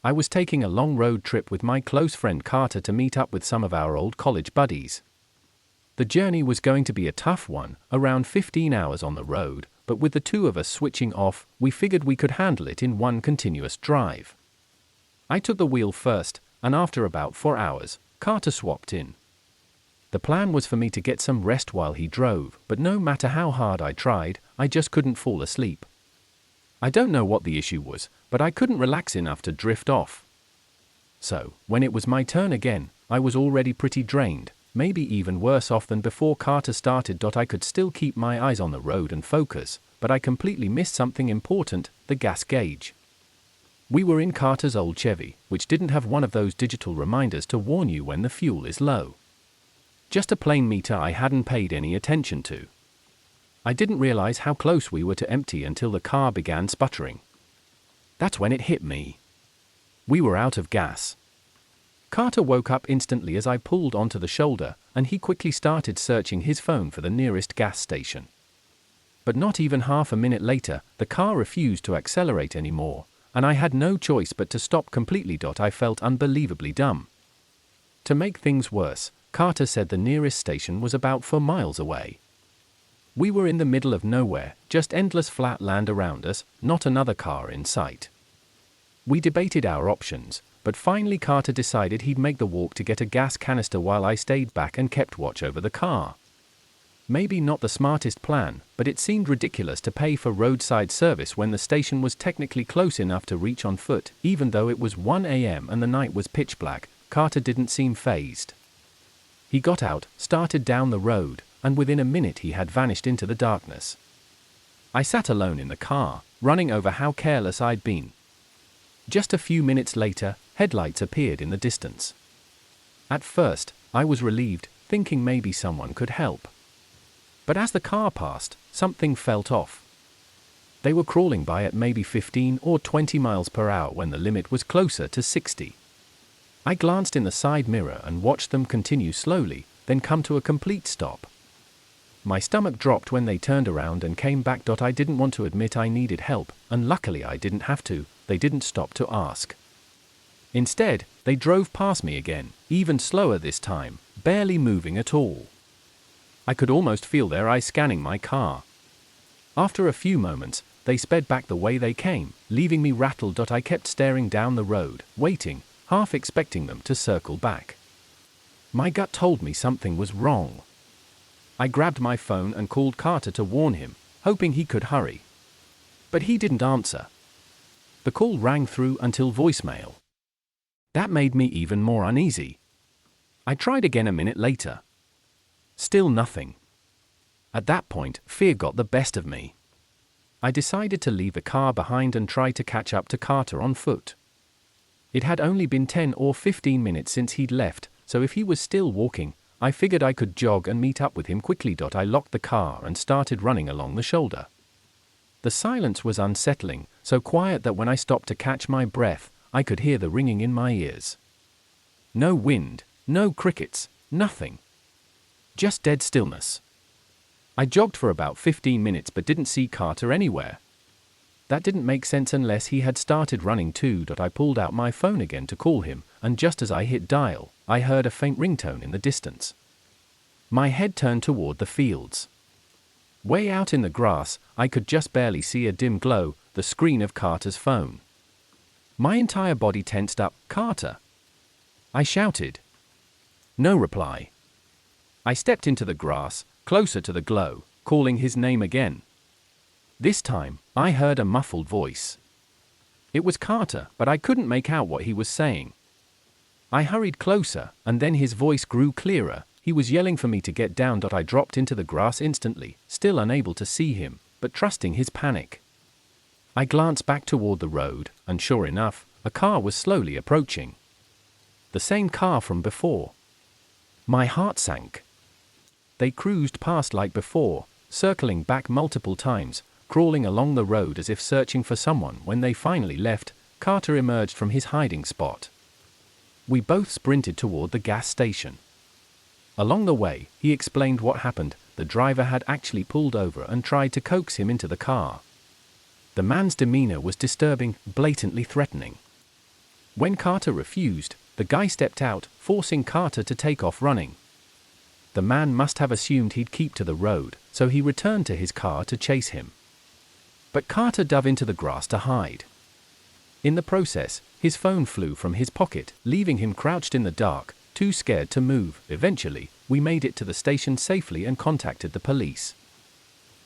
I was taking a long road trip with my close friend Carter to meet up with some of our old college buddies. The journey was going to be a tough one, around 15 hours on the road, but with the two of us switching off, we figured we could handle it in one continuous drive. I took the wheel first, and after about 4 hours, Carter swapped in. The plan was for me to get some rest while he drove, but no matter how hard I tried, I just couldn't fall asleep. I don't know what the issue was, but I couldn't relax enough to drift off. So, when it was my turn again, I was already pretty drained, maybe even worse off than before Carter started. I could still keep my eyes on the road and focus, but I completely missed something important, the gas gauge. We were in Carter's old Chevy, which didn't have one of those digital reminders to warn you when the fuel is low. Just a plain meter I hadn't paid any attention to. I didn't realize how close we were to empty until the car began sputtering. That's when it hit me. We were out of gas. Carter woke up instantly as I pulled onto the shoulder, and he quickly started searching his phone for the nearest gas station. But not even half a minute later, the car refused to accelerate anymore, and I had no choice but to stop completely. I felt unbelievably dumb. To make things worse, Carter said the nearest station was about 4 miles away. We were in the middle of nowhere, just endless flat land around us, not another car in sight. We debated our options, but finally Carter decided he'd make the walk to get a gas canister while I stayed back and kept watch over the car. Maybe not the smartest plan, but it seemed ridiculous to pay for roadside service when the station was technically close enough to reach on foot. Even though it was 1 a.m. and the night was pitch black, Carter didn't seem fazed. He got out, started down the road, and within a minute he had vanished into the darkness. I sat alone in the car, running over how careless I'd been. Just a few minutes later, headlights appeared in the distance. At first, I was relieved, thinking maybe someone could help. But as the car passed, something felt off. They were crawling by at maybe 15 or 20 miles per hour when the limit was closer to 60. I glanced in the side mirror and watched them continue slowly, then come to a complete stop. My stomach dropped when they turned around and came back. I didn't want to admit I needed help, and luckily I didn't have to. They didn't stop to ask. Instead, they drove past me again, even slower this time, barely moving at all. I could almost feel their eyes scanning my car. After a few moments, they sped back the way they came, leaving me rattled. I kept staring down the road, waiting, half expecting them to circle back. My gut told me something was wrong. I grabbed my phone and called Carter to warn him, hoping he could hurry. But he didn't answer. The call rang through until voicemail. That made me even more uneasy. I tried again a minute later. Still nothing. At that point, fear got the best of me. I decided to leave the car behind and try to catch up to Carter on foot. It had only been 10 or 15 minutes since he'd left, so if he was still walking, I figured I could jog and meet up with him quickly. I locked the car and started running along the shoulder. The silence was unsettling, so quiet that when I stopped to catch my breath, I could hear the ringing in my ears. No wind, no crickets, nothing. Just dead stillness. I jogged for about 15 minutes but didn't see Carter anywhere. That didn't make sense unless he had started running too. I pulled out my phone again to call him, and just as I hit dial, I heard a faint ringtone in the distance. My head turned toward the fields. Way out in the grass, I could just barely see a dim glow, the screen of Carter's phone. My entire body tensed up. "Carter!" I shouted. No reply. I stepped into the grass, closer to the glow, calling his name again. This time, I heard a muffled voice. It was Carter, but I couldn't make out what he was saying. I hurried closer, and then his voice grew clearer. He was yelling for me to get down. I dropped into the grass instantly, still unable to see him, but trusting his panic. I glanced back toward the road, and sure enough, a car was slowly approaching. The same car from before. My heart sank. They cruised past like before, circling back multiple times, crawling along the road as if searching for someone. When they finally left, Carter emerged from his hiding spot. We both sprinted toward the gas station. Along the way, he explained what happened. The driver had actually pulled over and tried to coax him into the car. The man's demeanor was disturbing, blatantly threatening. When Carter refused, the guy stepped out, forcing Carter to take off running. The man must have assumed he'd keep to the road, so he returned to his car to chase him. But Carter dove into the grass to hide. In the process, his phone flew from his pocket, leaving him crouched in the dark, too scared to move. Eventually, we made it to the station safely and contacted the police.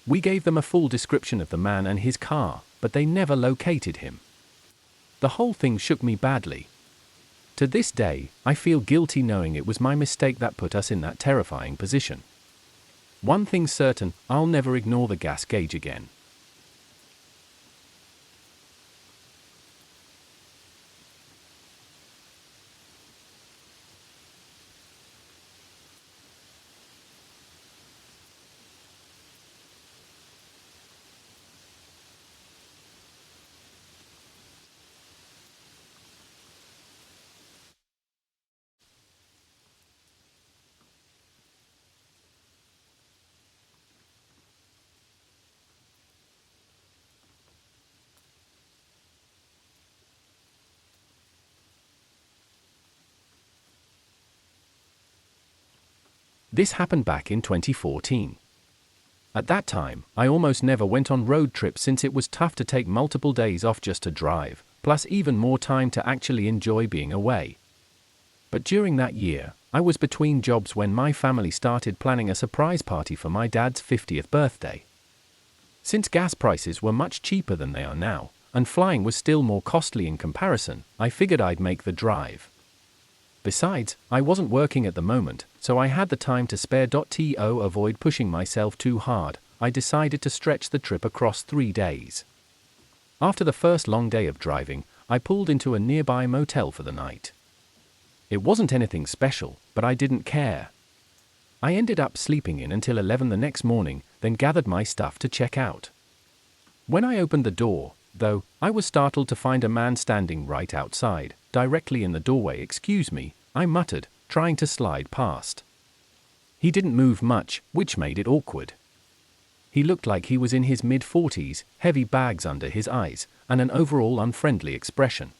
We gave them a full description of the man and his car, but they never located him. The whole thing shook me badly. To this day, I feel guilty knowing it was my mistake that put us in that terrifying position. One thing's certain, I'll never ignore the gas gauge again. This happened back in 2014. At that time, I almost never went on road trips since it was tough to take multiple days off just to drive, plus even more time to actually enjoy being away. But during that year, I was between jobs when my family started planning a surprise party for my dad's 50th birthday. Since gas prices were much cheaper than they are now, and flying was still more costly in comparison, I figured I'd make the drive. Besides, I wasn't working at the moment, so I had the time to spare. To avoid pushing myself too hard, I decided to stretch the trip across 3 days. After the first long day of driving, I pulled into a nearby motel for the night. It wasn't anything special, but I didn't care. I ended up sleeping in until 11 the next morning, then gathered my stuff to check out. When I opened the door, though, I was startled to find a man standing right outside, directly in the doorway. "Excuse me," I muttered, trying to slide past. He didn't move much, which made it awkward. He looked like he was in his mid-40s, heavy bags under his eyes, and an overall unfriendly expression.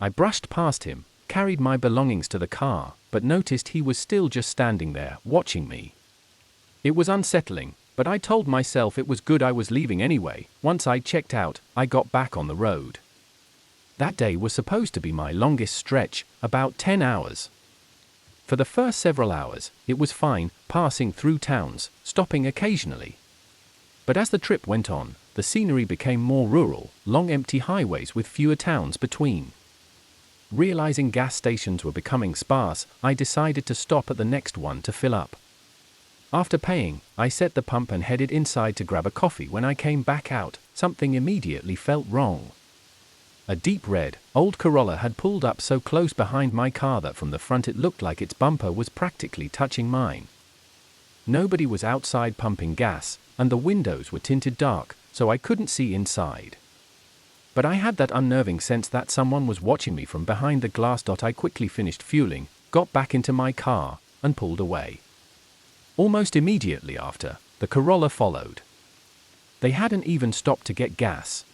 I brushed past him, carried my belongings to the car, but noticed he was still just standing there, watching me. It was unsettling, but I told myself it was good I was leaving anyway. Once I checked out, I got back on the road. That day was supposed to be my longest stretch, about 10 hours. For the first several hours, it was fine, passing through towns, stopping occasionally. But as the trip went on, the scenery became more rural, long empty highways with fewer towns between. Realizing gas stations were becoming sparse, I decided to stop at the next one to fill up. After paying, I set the pump and headed inside to grab a coffee. When I came back out, something immediately felt wrong. A deep red, old Corolla had pulled up so close behind my car that from the front it looked like its bumper was practically touching mine. Nobody was outside pumping gas, and the windows were tinted dark, so I couldn't see inside. But I had that unnerving sense that someone was watching me from behind the glass. I quickly finished fueling, got back into my car, and pulled away. Almost immediately after, the Corolla followed. They hadn't even stopped to get gas.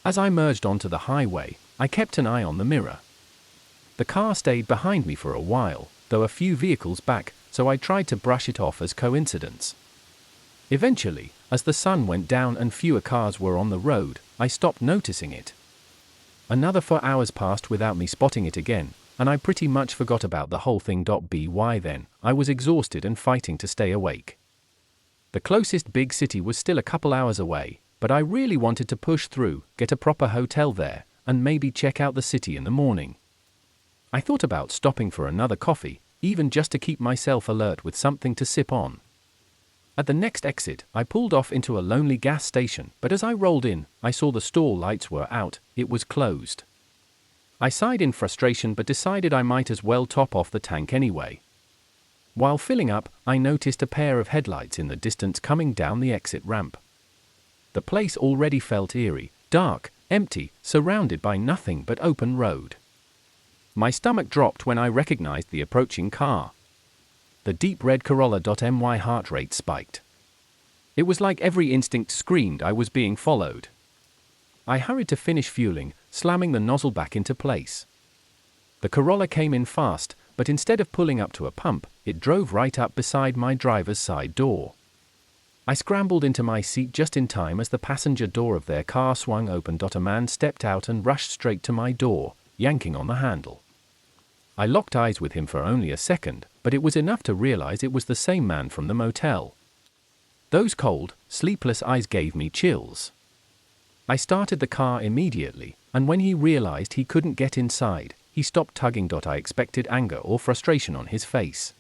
As I merged onto the highway, I kept an eye on the mirror. The car stayed behind me for a while, though a few vehicles back, so I tried to brush it off as coincidence. Eventually, as the sun went down and fewer cars were on the road, I stopped noticing it. Another 4 hours passed without me spotting it again, and I pretty much forgot about the whole thing. By then, I was exhausted and fighting to stay awake. The closest big city was still a couple hours away, but I really wanted to push through, get a proper hotel there, and maybe check out the city in the morning. I thought about stopping for another coffee, even just to keep myself alert with something to sip on. At the next exit, I pulled off into a lonely gas station, but as I rolled in, I saw the store lights were out. It was closed. I sighed in frustration but decided I might as well top off the tank anyway. While filling up, I noticed a pair of headlights in the distance coming down the exit ramp. The place already felt eerie, dark, empty, surrounded by nothing but open road. My stomach dropped when I recognized the approaching car. The deep red Corolla. My heart rate spiked. It was like every instinct screamed I was being followed. I hurried to finish fueling, slamming the nozzle back into place. The Corolla came in fast, but instead of pulling up to a pump, it drove right up beside my driver's side door. I scrambled into my seat just in time as the passenger door of their car swung open. A man stepped out and rushed straight to my door, yanking on the handle. I locked eyes with him for only a second, but it was enough to realize it was the same man from the motel. Those cold, sleepless eyes gave me chills. I started the car immediately, and when he realized he couldn't get inside, he stopped tugging. I expected anger or frustration on his face.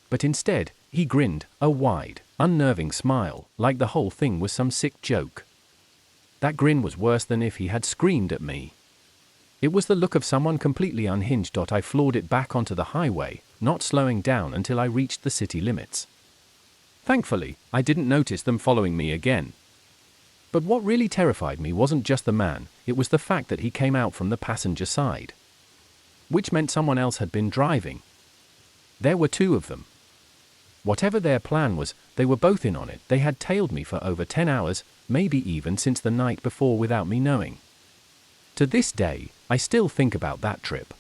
But instead, he grinned, a wide, unnerving smile, like the whole thing was some sick joke. That grin was worse than if he had screamed at me. It was the look of someone completely unhinged. I floored it back onto the highway, not slowing down until I reached the city limits. Thankfully, I didn't notice them following me again. But what really terrified me wasn't just the man, it was the fact that he came out from the passenger side. Which meant someone else had been driving. There were two of them. Whatever their plan was, they were both in on it. They had tailed me for over 10 hours, maybe even since the night before without me knowing. To this day, I still think about that trip.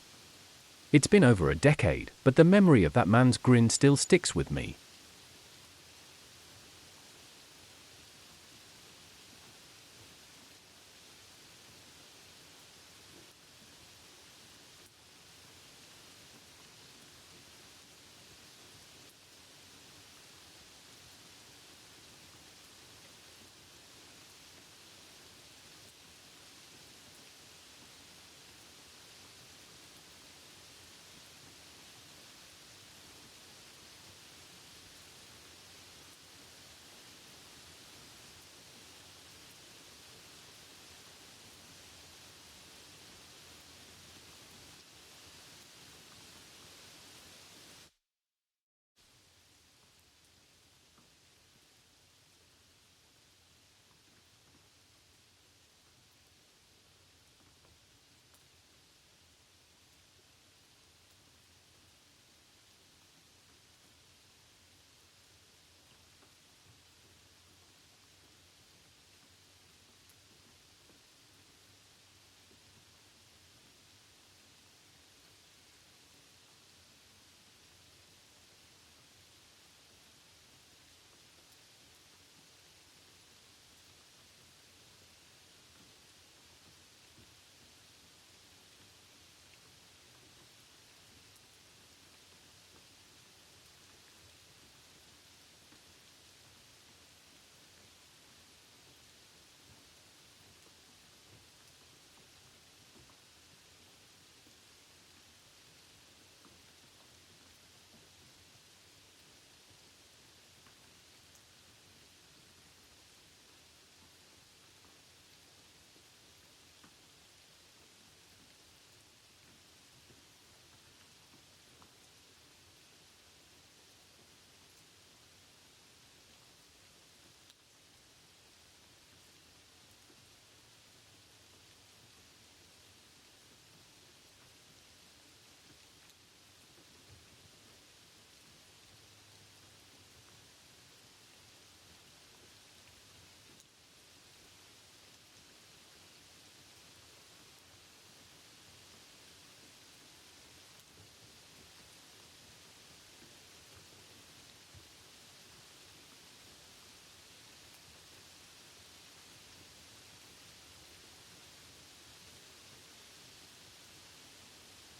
It's been over a decade, but the memory of that man's grin still sticks with me.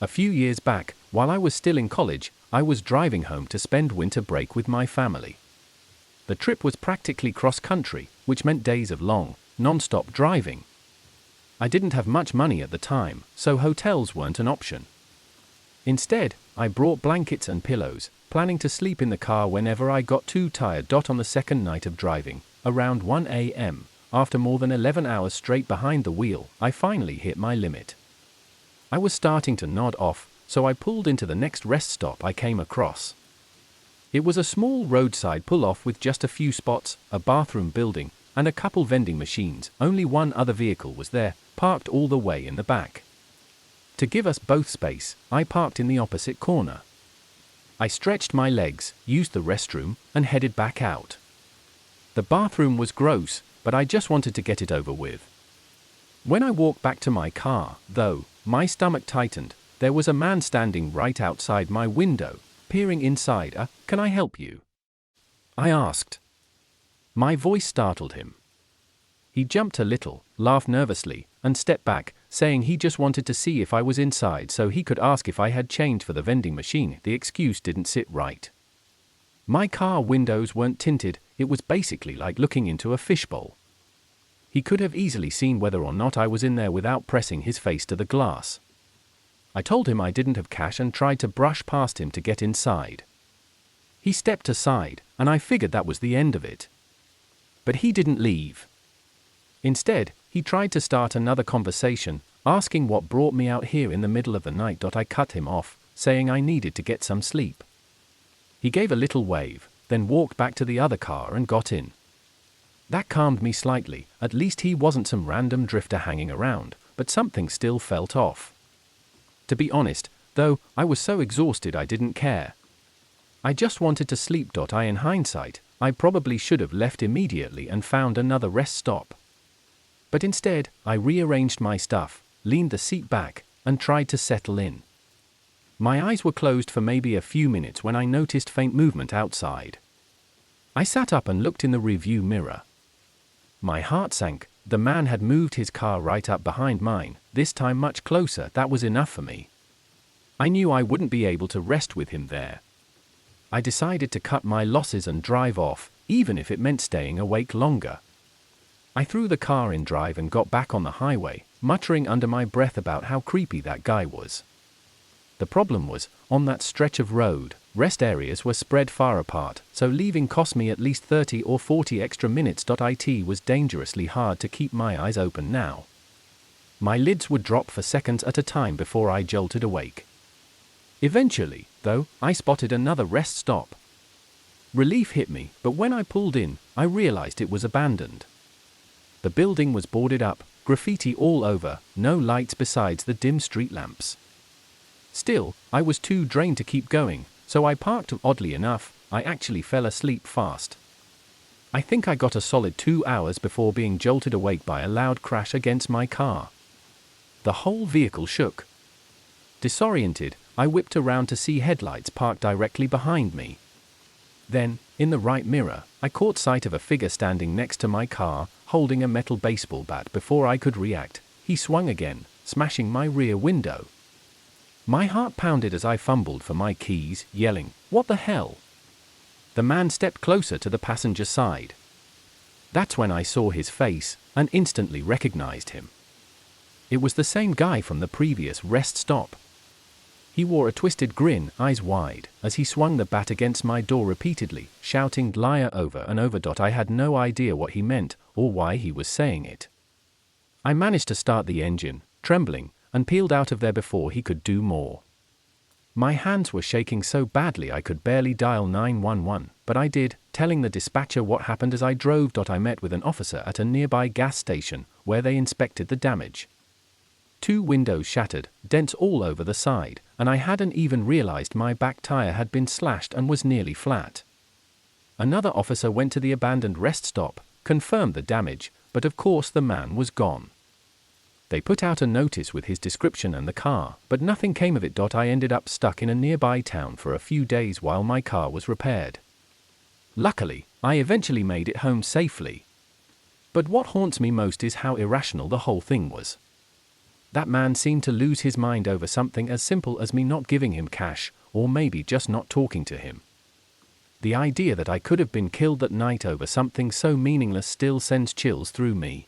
A few years back, while I was still in college, I was driving home to spend winter break with my family. The trip was practically cross-country, which meant days of long, non-stop driving. I didn't have much money at the time, so hotels weren't an option. Instead, I brought blankets and pillows, planning to sleep in the car whenever I got too tired. On the second night of driving, around 1 a.m., after more than 11 hours straight behind the wheel, I finally hit my limit. I was starting to nod off, so I pulled into the next rest stop I came across. It was a small roadside pull-off with just a few spots, a bathroom building, and a couple vending machines. Only one other vehicle was there, parked all the way in the back. To give us both space, I parked in the opposite corner. I stretched my legs, used the restroom, and headed back out. The bathroom was gross, but I just wanted to get it over with. When I walked back to my car, though, my stomach tightened. There was a man standing right outside my window, peering inside. Can I help you?" I asked. My voice startled him. He jumped a little, laughed nervously, and stepped back, saying he just wanted to see if I was inside so he could ask if I had change for the vending machine. The excuse didn't sit right. My car windows weren't tinted. It was basically like looking into a fishbowl. He could have easily seen whether or not I was in there without pressing his face to the glass. I told him I didn't have cash and tried to brush past him to get inside. He stepped aside, and I figured that was the end of it. But he didn't leave. Instead, he tried to start another conversation, asking what brought me out here in the middle of the night. I cut him off, saying I needed to get some sleep. He gave a little wave, then walked back to the other car and got in. That calmed me slightly. At least he wasn't some random drifter hanging around, but something still felt off. To be honest, though, I was so exhausted I didn't care. I just wanted to sleep. In hindsight, I probably should have left immediately and found another rest stop. But instead, I rearranged my stuff, leaned the seat back, and tried to settle in. My eyes were closed for maybe a few minutes when I noticed faint movement outside. I sat up and looked in the rearview mirror. My heart sank. The man had moved his car right up behind mine, this time much closer. That was enough for me. I knew I wouldn't be able to rest with him there. I decided to cut my losses and drive off, even if it meant staying awake longer. I threw the car in drive and got back on the highway, muttering under my breath about how creepy that guy was. The problem was, on that stretch of road, rest areas were spread far apart, so leaving cost me at least 30 or 40 extra minutes. It was dangerously hard to keep my eyes open now. My lids would drop for seconds at a time before I jolted awake. Eventually, though, I spotted another rest stop. Relief hit me, but when I pulled in, I realized it was abandoned. The building was boarded up, graffiti all over, no lights besides the dim street lamps. Still, I was too drained to keep going, so I parked. Oddly enough, I actually fell asleep fast. I think I got a solid 2 hours before being jolted awake by a loud crash against my car. The whole vehicle shook. Disoriented, I whipped around to see headlights parked directly behind me. Then, in the right mirror, I caught sight of a figure standing next to my car, holding a metal baseball bat. Before I could react, he swung again, smashing my rear window. My heart pounded as I fumbled for my keys, yelling, "What the hell?" The man stepped closer to the passenger side. That's when I saw his face, and instantly recognized him. It was the same guy from the previous rest stop. He wore a twisted grin, eyes wide, as he swung the bat against my door repeatedly, shouting "liar" over and over. I had no idea what he meant, or why he was saying it. I managed to start the engine, trembling, and peeled out of there before he could do more. My hands were shaking so badly I could barely dial 911, but I did, telling the dispatcher what happened as I drove. I met with an officer at a nearby gas station, where they inspected the damage. 2 windows shattered, dents all over the side, and I hadn't even realized my back tire had been slashed and was nearly flat. Another officer went to the abandoned rest stop, confirmed the damage, but of course the man was gone. They put out a notice with his description and the car, but nothing came of it. I ended up stuck in a nearby town for a few days while my car was repaired. Luckily, I eventually made it home safely. But what haunts me most is how irrational the whole thing was. That man seemed to lose his mind over something as simple as me not giving him cash, or maybe just not talking to him. The idea that I could have been killed that night over something so meaningless still sends chills through me.